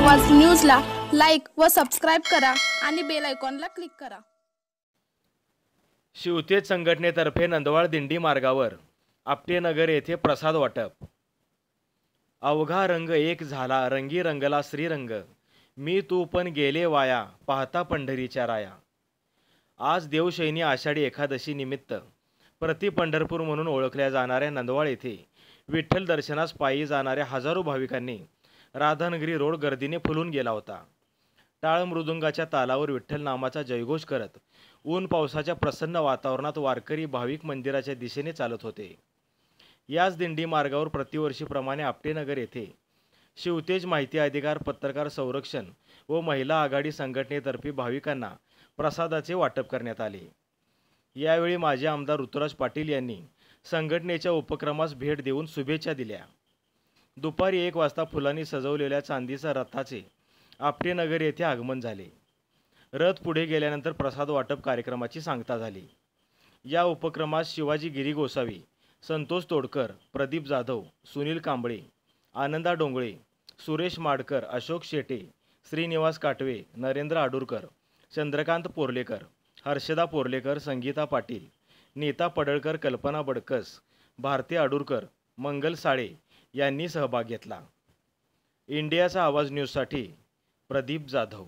आवाज न्यूजला लाईक व सबस्क्राइब करा आणि बेल आयकॉनला क्लिक करा। शिवतेज संघटनेतर्फे नंदवाळ दिंडी मार्गावर आपटेनगर येथे प्रसाद वाटप। अवघा रंग एक झाला रंगी रंगला श्रीरंग, मी तू पण गेले वाया पाहता पंढरीच्या राया। आज देवशयनी आषाढी एकादशी निमित्त प्रति पंढरपूर म्हणून ओळखल्या जाणाऱ्या नंदवाळ येथे विठ्ठल दर्शनास पायी जाणाऱ्या हजारो भाविकांनी राधानगरी रोड गर्दीने फुलून गेला होता। टाळ मृदुंगाच्या तालावर विठ्ठल नामाचा जयघोष करत ऊन पावसाच्या प्रसन्न वातावरणात वारकरी भाविक मंदिराच्या दिशेने चालत होते। याच दिंडी मार्गावर प्रतिवर्षीप्रमाणे आपटेनगर येथे शिवतेज माहिती अधिकार पत्रकार संरक्षण व महिला आघाडी संघटनेतर्फे भाविकांना प्रसादाचे वाटप करण्यात आले। यावेळी माजी आमदार ऋतुराज पाटील यांनी संघटनेच्या उपक्रमास भेट देऊन शुभेच्छा दिल्या। दुपारी 1 वाजता फुलांनी सजवलेल्या चांदीच्या रथाचे आपटेनगर येथे आगमन झाले। रथ पुढे गेल्यानंतर प्रसाद वाटप कार्यक्रमाची सांगता झाली। या उपक्रमात शिवाजी गिरी गोसावी, संतोष तोडकर, प्रदीप जाधव, सुनील कांबळे, आनंदा डोंगळे, सुरेश माडकर, अशोक शेटे, श्रीनिवास काटवे, नरेंद्र आडुरकर, चंद्रकांत पोर्लेकर, हर्षदा पोर्लेकर, संगीता पाटील, नीता पडळकर, कल्पना बडकस, भारती आडुरकर, मंगल साळे यांनी सहभाग घेतला। इंडियाचा आवाज न्यूजसाठी प्रदीप जाधव।